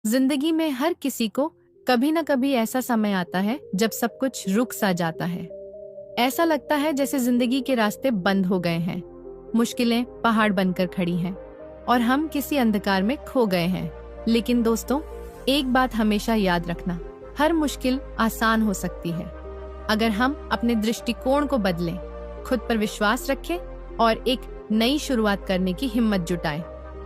जिंदगी में हर किसी को कभी न कभी ऐसा समय आता है जब सब कुछ रुक सा जाता है। ऐसा लगता है जैसे जिंदगी के रास्ते बंद हो गए हैं, मुश्किलें पहाड़ बनकर खड़ी हैं और हम किसी अंधकार में खो गए हैं। लेकिन दोस्तों, एक बात हमेशा याद रखना, हर मुश्किल आसान हो सकती है अगर हम अपने दृष्टिकोण को बदलें, खुद पर विश्वास रखें और एक नई शुरुआत करने की हिम्मत जुटाएं।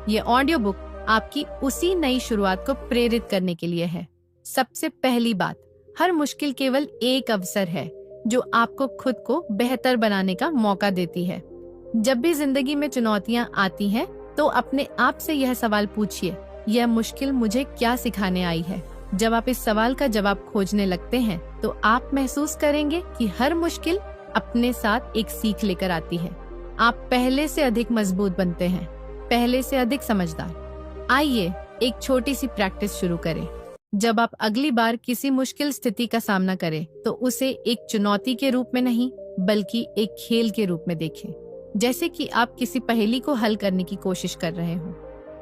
ये ऑडियो बुक आपकी उसी नई शुरुआत को प्रेरित करने के लिए है। सबसे पहली बात, हर मुश्किल केवल एक अवसर है जो आपको खुद को बेहतर बनाने का मौका देती है। जब भी जिंदगी में चुनौतियां आती हैं, तो अपने आप से यह सवाल पूछिए, यह मुश्किल मुझे क्या सिखाने आई है? जब आप इस सवाल का जवाब खोजने लगते हैं, तो आप महसूस करेंगे कि हर मुश्किल अपने साथ एक सीख लेकर आती है। आप पहले से अधिक मजबूत बनते हैं, पहले से अधिक समझदार। आइए एक छोटी सी प्रैक्टिस शुरू करें। जब आप अगली बार किसी मुश्किल स्थिति का सामना करें, तो उसे एक चुनौती के रूप में नहीं, बल्कि एक खेल के रूप में देखें। जैसे कि आप किसी पहेली को हल करने की कोशिश कर रहे हो।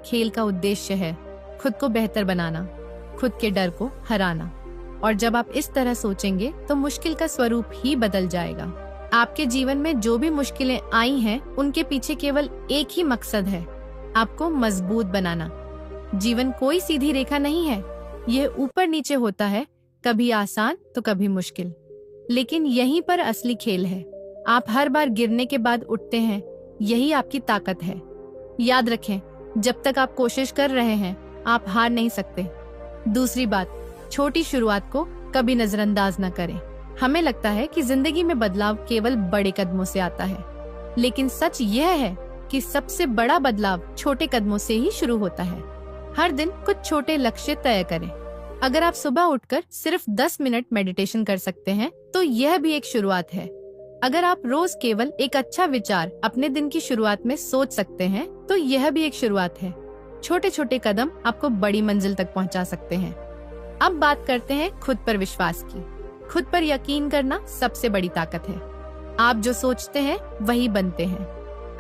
खेल का उद्देश्य है खुद को बेहतर बनाना, खुद के डर को हराना। और जब आप इस तरह सोचेंगे, तो मुश्किल का स्वरूप ही बदल जाएगा। आपके जीवन में जो भी मुश्किलें आई हैं, उनके पीछे केवल एक ही मकसद है, आपको मजबूत बनाना। जीवन कोई सीधी रेखा नहीं है, यह ऊपर नीचे होता है, कभी आसान तो कभी मुश्किल। लेकिन यहीं पर असली खेल है। आप हर बार गिरने के बाद उठते हैं, यही आपकी ताकत है। याद रखें, जब तक आप कोशिश कर रहे हैं, आप हार नहीं सकते। दूसरी बात, छोटी शुरुआत को कभी नजरअंदाज न करें। हमें लगता है कि जिंदगी में बदलाव केवल बड़े कदमों से आता है, लेकिन सच यह है कि सबसे बड़ा बदलाव छोटे कदमों से ही शुरू होता है। हर दिन कुछ छोटे लक्ष्य तय करें। अगर आप सुबह उठकर सिर्फ 10 मिनट मेडिटेशन कर सकते हैं, तो यह भी एक शुरुआत है। अगर आप रोज केवल एक अच्छा विचार अपने दिन की शुरुआत में सोच सकते हैं, तो यह भी एक शुरुआत है। छोटे छोटे कदम आपको बड़ी मंजिल तक पहुंचा सकते हैं। अब बात करते हैं खुद पर विश्वास की। खुद पर यकीन करना सबसे बड़ी ताकत है। आप जो सोचते हैं वही बनते हैं।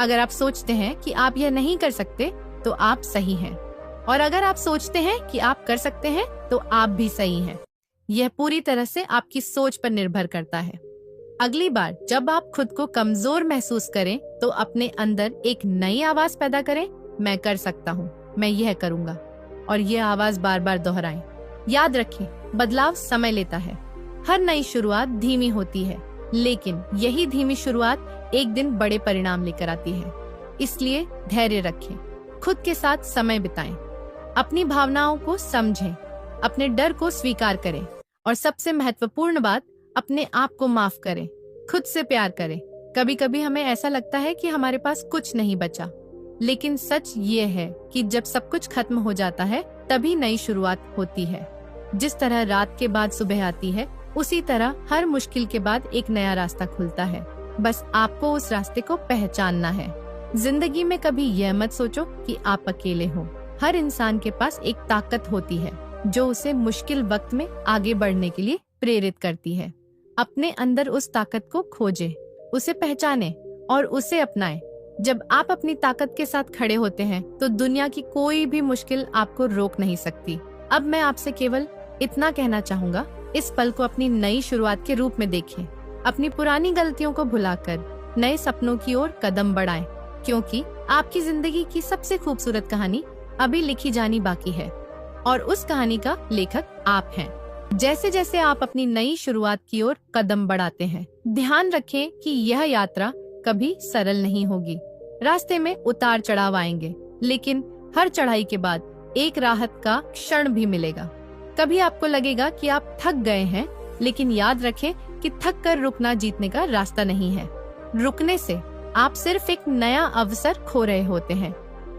अगर आप सोचते हैं कि आप यह नहीं कर सकते, तो आप सही हैं। और अगर आप सोचते हैं कि आप कर सकते हैं, तो आप भी सही हैं। यह पूरी तरह से आपकी सोच पर निर्भर करता है। अगली बार जब आप खुद को कमजोर महसूस करें, तो अपने अंदर एक नई आवाज पैदा करें, मैं कर सकता हूँ, मैं यह करूँगा। और यह आवाज बार बार दोहराएं। याद रखें, बदलाव समय लेता है। हर नई शुरुआत धीमी होती है, लेकिन यही धीमी शुरुआत एक दिन बड़े परिणाम लेकर आती है। इसलिए धैर्य रखें, खुद के साथ समय बिताएं, अपनी भावनाओं को समझें, अपने डर को स्वीकार करें और सबसे महत्वपूर्ण बात, अपने आप को माफ करें, खुद से प्यार करें। कभी कभी हमें ऐसा लगता है कि हमारे पास कुछ नहीं बचा, लेकिन सच ये है कि जब सब कुछ खत्म हो जाता है, तभी नई शुरुआत होती है। जिस तरह रात के बाद सुबह आती है, उसी तरह हर मुश्किल के बाद एक नया रास्ता खुलता है। बस आपको उस रास्ते को पहचानना है। जिंदगी में कभी यह मत सोचो कि आप अकेले हो। हर इंसान के पास एक ताकत होती है जो उसे मुश्किल वक्त में आगे बढ़ने के लिए प्रेरित करती है। अपने अंदर उस ताकत को खोजें, उसे पहचानें और उसे अपनाएं। जब आप अपनी ताकत के साथ खड़े होते हैं, तो दुनिया की कोई भी मुश्किल आपको रोक नहीं सकती। अब मैं आपसे केवल इतना कहना चाहूँगा, इस पल को अपनी नई शुरुआत के रूप में देखें। अपनी पुरानी गलतियों को भुलाकर नए सपनों की ओर कदम बढ़ाएं, क्योंकि आपकी जिंदगी की सबसे खूबसूरत कहानी अभी लिखी जानी बाकी है और उस कहानी का लेखक आप हैं। जैसे जैसे आप अपनी नई शुरुआत की ओर कदम बढ़ाते हैं, ध्यान रखें कि यह यात्रा कभी सरल नहीं होगी। रास्ते में उतार चढ़ाव आएंगे, लेकिन हर चढ़ाई के बाद एक राहत का क्षण भी मिलेगा। कभी आपको लगेगा कि आप थक गए हैं, लेकिन याद रखें कि थक कर रुकना जीतने का रास्ता नहीं है। रुकने से आप सिर्फ एक नया अवसर खो रहे होते हैं।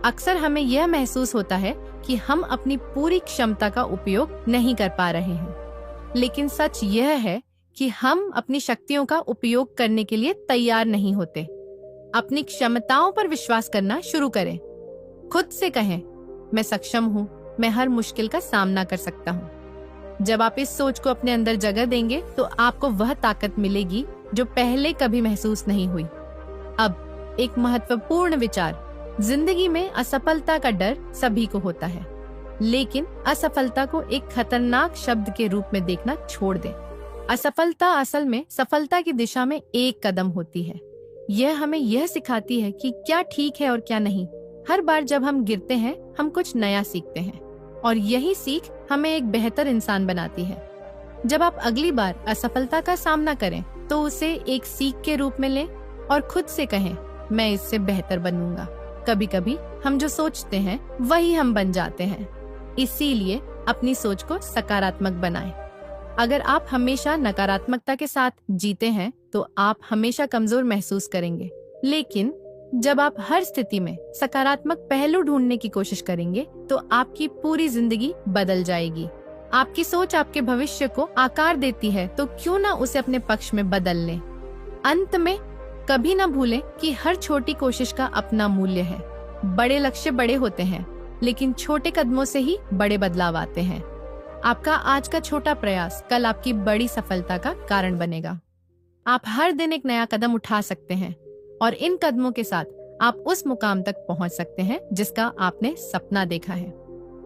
अक्सर हमें यह महसूस होता है कि हम अपनी पूरी क्षमता का उपयोग नहीं कर पा रहे हैं, लेकिन सच यह है कि हम अपनी शक्तियों का उपयोग करने के लिए तैयार नहीं होते। अपनी क्षमताओं पर विश्वास करना शुरू करें। खुद से कहें, मैं सक्षम हूँ, मैं हर मुश्किल का सामना कर सकता हूँ। जब आप इस सोच को अपने अंदर जगह देंगे, तो आपको वह ताकत मिलेगी जो पहले कभी महसूस नहीं हुई। अब एक महत्वपूर्ण विचार, जिंदगी में असफलता का डर सभी को होता है। लेकिन असफलता को एक खतरनाक शब्द के रूप में देखना छोड़ दें। असफलता असल में सफलता की दिशा में एक कदम होती है। यह हमें यह सिखाती है कि क्या ठीक है और क्या नहीं। हर बार जब हम गिरते हैं, हम कुछ नया सीखते हैं और यही सीख हमें एक बेहतर इंसान बनाती है। जब आप अगली बार असफलता का सामना करें, तो उसे एक सीख के रूप में लें और खुद से कहें, मैं इससे बेहतर बनूंगा। कभी कभी हम जो सोचते हैं वही हम बन जाते हैं। इसीलिए अपनी सोच को सकारात्मक बनाएं। अगर आप हमेशा नकारात्मकता के साथ जीते हैं, तो आप हमेशा कमजोर महसूस करेंगे। लेकिन जब आप हर स्थिति में सकारात्मक पहलू ढूंढने की कोशिश करेंगे, तो आपकी पूरी जिंदगी बदल जाएगी। आपकी सोच आपके भविष्य को आकार देती है, तो क्यों ना उसे अपने पक्ष में बदल लें। अंत में कभी ना भूलें कि हर छोटी कोशिश का अपना मूल्य है। बड़े लक्ष्य बड़े होते हैं, लेकिन छोटे कदमों से ही बड़े बदलाव आते हैं। आपका आज का छोटा प्रयास कल आपकी बड़ी सफलता का कारण बनेगा। आप हर दिन एक नया कदम उठा सकते हैं और इन कदमों के साथ आप उस मुकाम तक पहुंच सकते हैं जिसका आपने सपना देखा है।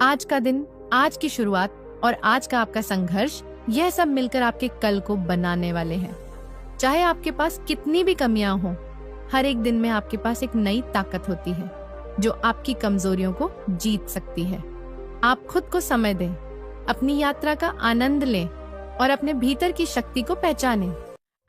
आज का दिन, आज की शुरुआत और आज का आपका संघर्ष, यह सब मिलकर आपके कल को बनाने वाले हैं। चाहे आपके पास कितनी भी कमियां हों, हर एक दिन में आपके पास एक नई ताकत होती है जो आपकी कमजोरियों को जीत सकती है। आप खुद को समय दें, अपनी यात्रा का आनंद लें और अपने भीतर की शक्ति को पहचानें।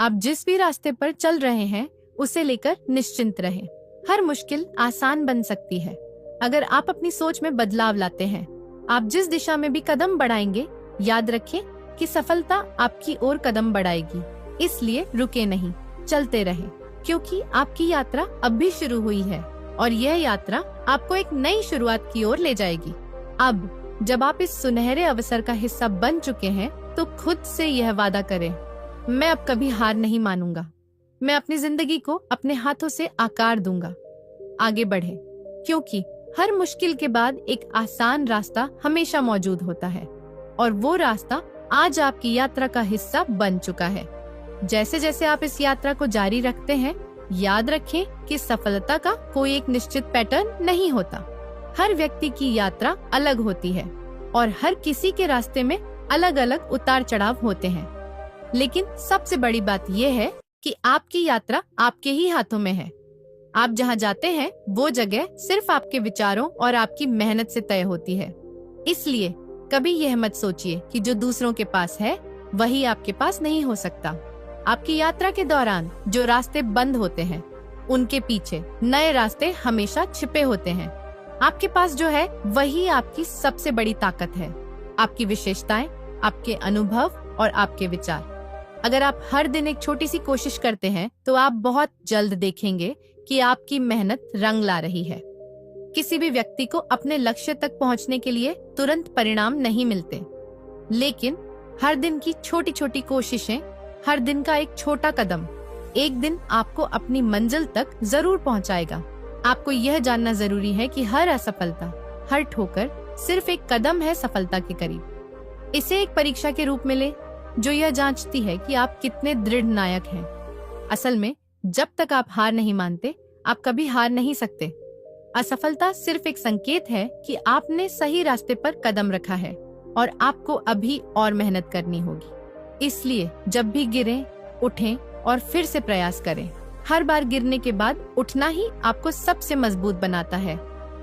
आप जिस भी रास्ते पर चल रहे हैं, उसे लेकर निश्चिंत रहें। हर मुश्किल आसान बन सकती है अगर आप अपनी सोच में बदलाव लाते हैं। आप जिस दिशा में भी कदम बढ़ाएंगे, याद रखें कि सफलता आपकी ओर कदम बढ़ाएगी। इसलिए रुके नहीं, चलते रहें, क्योंकि आपकी यात्रा अब भी शुरू हुई है और यह यात्रा आपको एक नई शुरुआत की ओर ले जाएगी। अब जब आप इस सुनहरे अवसर का हिस्सा बन चुके हैं, तो खुद से यह वादा करें, मैं अब कभी हार नहीं मानूंगा। मैं अपनी जिंदगी को अपने हाथों से आकार दूंगा। आगे बढ़े, क्योंकि हर मुश्किल के बाद एक आसान रास्ता हमेशा मौजूद होता है और वो रास्ता आज आपकी यात्रा का हिस्सा बन चुका है। जैसे जैसे आप इस यात्रा को जारी रखते हैं, याद रखें कि सफलता का कोई एक निश्चित पैटर्न नहीं होता। हर व्यक्ति की यात्रा अलग होती है और हर किसी के रास्ते में अलग अलग उतार चढ़ाव होते हैं। लेकिन सबसे बड़ी बात यह है कि आपकी यात्रा आपके ही हाथों में है। आप जहां जाते हैं, वो जगह सिर्फ आपके विचारों और आपकी मेहनत से तय होती है। इसलिए कभी यह मत सोचिए कि जो दूसरों के पास है, वही आपके पास नहीं हो सकता। आपकी यात्रा के दौरान जो रास्ते बंद होते हैं, उनके पीछे नए रास्ते हमेशा छिपे होते हैं। आपके पास जो है, वही आपकी सबसे बड़ी ताकत है। आपकी विशेषताएं, आपके अनुभव और आपके विचार। अगर आप हर दिन एक छोटी सी कोशिश करते हैं, तो आप बहुत जल्द देखेंगे कि आपकी मेहनत रंग ला रही है। किसी भी व्यक्ति को अपने लक्ष्य तक पहुंचने के लिए तुरंत परिणाम नहीं मिलते, लेकिन हर दिन की छोटी छोटी कोशिशें, हर दिन का एक छोटा कदम एक दिन आपको अपनी मंजिल तक जरूर पहुंचाएगा। आपको यह जानना जरूरी है कि हर असफलता, हर ठोकर सिर्फ एक कदम है सफलता के करीब। इसे एक परीक्षा के रूप में ले, जो यह जांचती है कि आप कितने दृढ़ नायक हैं। असल में जब तक आप हार नहीं मानते, आप कभी हार नहीं सकते। असफलता सिर्फ एक संकेत है कि आपने सही रास्ते पर कदम रखा है और आपको अभी और मेहनत करनी होगी। इसलिए जब भी गिरें, उठें और फिर से प्रयास करें। हर बार गिरने के बाद उठना ही आपको सबसे मजबूत बनाता है।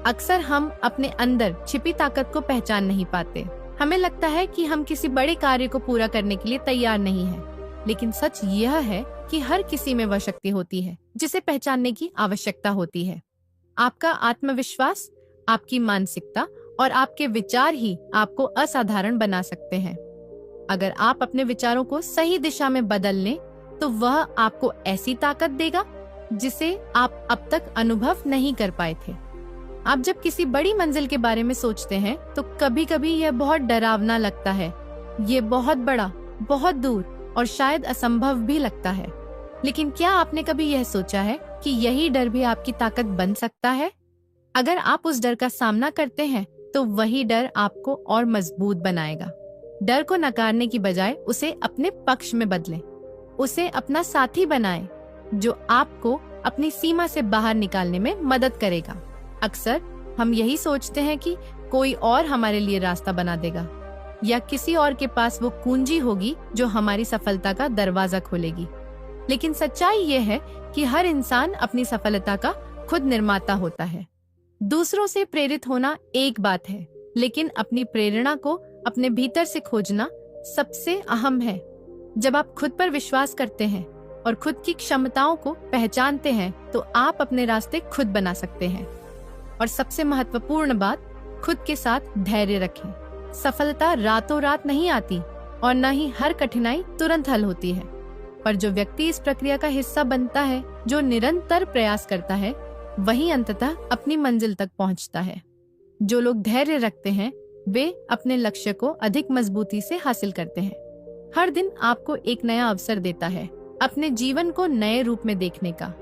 अक्सर हम अपने अंदर छिपी ताकत को पहचान नहीं पाते। हमें लगता है कि हम किसी बड़े कार्य को पूरा करने के लिए तैयार नहीं हैं। लेकिन सच यह है कि हर किसी में वह शक्ति होती है जिसे पहचानने की आवश्यकता होती है। आपका आत्मविश्वास, आपकी मानसिकता और आपके विचार ही आपको असाधारण बना सकते हैं। अगर आप अपने विचारों को सही दिशा में बदल लें, तो वह आपको ऐसी ताकत देगा जिसे आप अब तक अनुभव नहीं कर पाए थे। आप जब किसी बड़ी मंजिल के बारे में सोचते हैं, तो कभी कभी यह बहुत डरावना लगता है। ये बहुत बड़ा, बहुत दूर और शायद असंभव भी लगता है। लेकिन क्या आपने कभी यह सोचा है कि यही डर भी आपकी ताकत बन सकता है? अगर आप उस डर का सामना करते हैं, तो वही डर आपको और मजबूत बनाएगा। डर को नकारने की बजाय उसे अपने पक्ष में बदलें। उसे अपना साथी बनाएं, जो आपको अपनी सीमा से बाहर निकालने में मदद करेगा। अक्सर हम यही सोचते हैं कि कोई और हमारे लिए रास्ता बना देगा, या किसी और के पास वो कुंजी होगी जो हमारी सफलता का दरवाजा खोलेगी। लेकिन सच्चाई ये है कि हर इंसान अपनी सफलता का खुद निर्माता होता है। दूसरों से प्रेरित होना एक बात है, लेकिन अपनी प्रेरणा को अपने भीतर से खोजना सबसे अहम है। जब आप खुद पर विश्वास करते हैं और खुद की क्षमताओं को पहचानते हैं तो आप अपने रास्ते खुद बना सकते हैं। और सबसे महत्वपूर्ण बात, खुद के साथ धैर्य रखें। सफलता रातों रात नहीं आती और न ही हर कठिनाई तुरंत हल होती है, पर जो व्यक्ति इस प्रक्रिया का हिस्सा बनता है, जो निरंतर प्रयास करता है, वही अंततः अपनी मंजिल तक पहुंचता है। जो लोग धैर्य रखते हैं वे अपने लक्ष्य को अधिक मजबूती से हासिल करते हैं। हर दिन आपको एक नया अवसर देता है अपने जीवन को नए रूप में देखने का,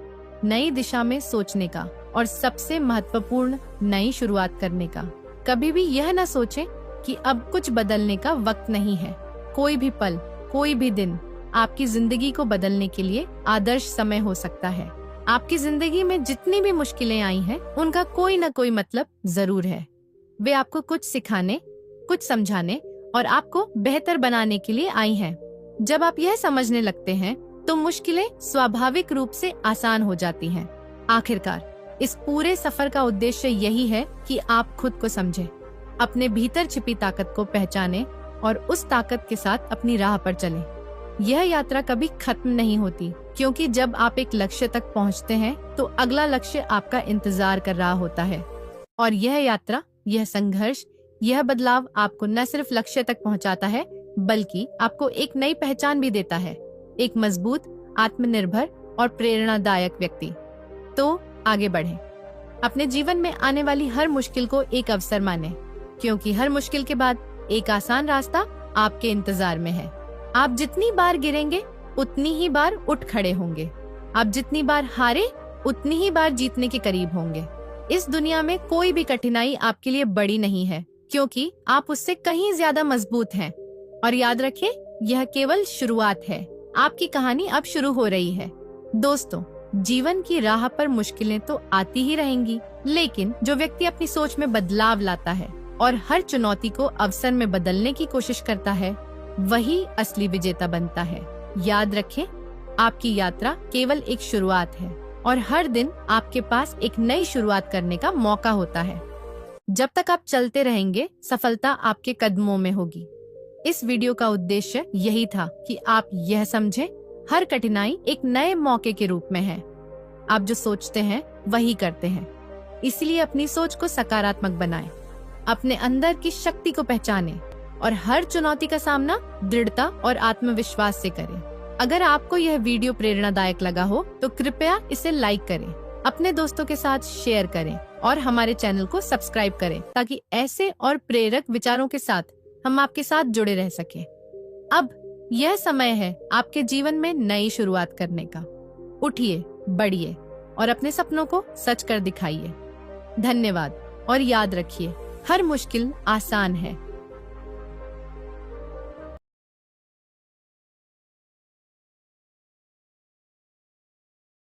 नई दिशा में सोचने का और सबसे महत्वपूर्ण, नई शुरुआत करने का। कभी भी यह न सोचें कि अब कुछ बदलने का वक्त नहीं है। कोई भी पल, कोई भी दिन आपकी जिंदगी को बदलने के लिए आदर्श समय हो सकता है। आपकी जिंदगी में जितनी भी मुश्किलें आई हैं, उनका कोई न कोई मतलब जरूर है। वे आपको कुछ सिखाने, कुछ समझाने और आपको बेहतर बनाने के लिए आई हैं। जब आप यह समझने लगते हैं तो मुश्किलें स्वाभाविक रूप से आसान हो जाती हैं। आखिरकार इस पूरे सफर का उद्देश्य यही है कि आप खुद को समझें, अपने भीतर छिपी ताकत को पहचानें और उस ताकत के साथ अपनी राह पर चलें। यह यात्रा कभी खत्म नहीं होती, क्योंकि जब आप एक लक्ष्य तक पहुंचते हैं तो अगला लक्ष्य आपका इंतजार कर रहा होता है। और यह यात्रा, यह संघर्ष, यह बदलाव आपको न सिर्फ लक्ष्य तक पहुंचाता है, बल्कि आपको एक नई पहचान भी देता है, एक मजबूत, आत्मनिर्भर और प्रेरणादायक व्यक्ति। तो आगे बढ़ें। अपने जीवन में आने वाली हर मुश्किल को एक अवसर मानें, क्योंकि हर मुश्किल के बाद एक आसान रास्ता आपके इंतजार में है। आप जितनी बार गिरेंगे उतनी ही बार उठ खड़े होंगे। आप जितनी बार हारे उतनी ही बार जीतने के करीब होंगे। इस दुनिया में कोई भी कठिनाई आपके लिए बड़ी नहीं है, क्योंकि आप उससे कहीं ज्यादा मजबूत हैं। और याद रखें, यह केवल शुरुआत है। आपकी कहानी अब शुरू हो रही है। दोस्तों, जीवन की राह पर मुश्किलें तो आती ही रहेंगी, लेकिन जो व्यक्ति अपनी सोच में बदलाव लाता है और हर चुनौती को अवसर में बदलने की कोशिश करता है, वही असली विजेता बनता है। याद रखें, आपकी यात्रा केवल एक शुरुआत है और हर दिन आपके पास एक नई शुरुआत करने का मौका होता है। जब तक आप चलते रहेंगे, सफलता आपके कदमों में होगी। इस वीडियो का उद्देश्य यही था कि आप यह समझें, हर कठिनाई एक नए मौके के रूप में है। आप जो सोचते हैं वही करते हैं, इसलिए अपनी सोच को सकारात्मक बनाएं, अपने अंदर की शक्ति को पहचानें और हर चुनौती का सामना दृढ़ता और आत्मविश्वास से करें। अगर आपको यह वीडियो प्रेरणादायक लगा हो तो कृपया इसे लाइक करें, अपने दोस्तों के साथ शेयर करें और हमारे चैनल को सब्सक्राइब करें, ताकि ऐसे और प्रेरक विचारों के साथ हम आपके साथ जुड़े रह सकें। अब यह समय है आपके जीवन में नई शुरुआत करने का। उठिए, बढ़िए और अपने सपनों को सच कर दिखाइए। धन्यवाद और याद रखिए, हर मुश्किल आसान है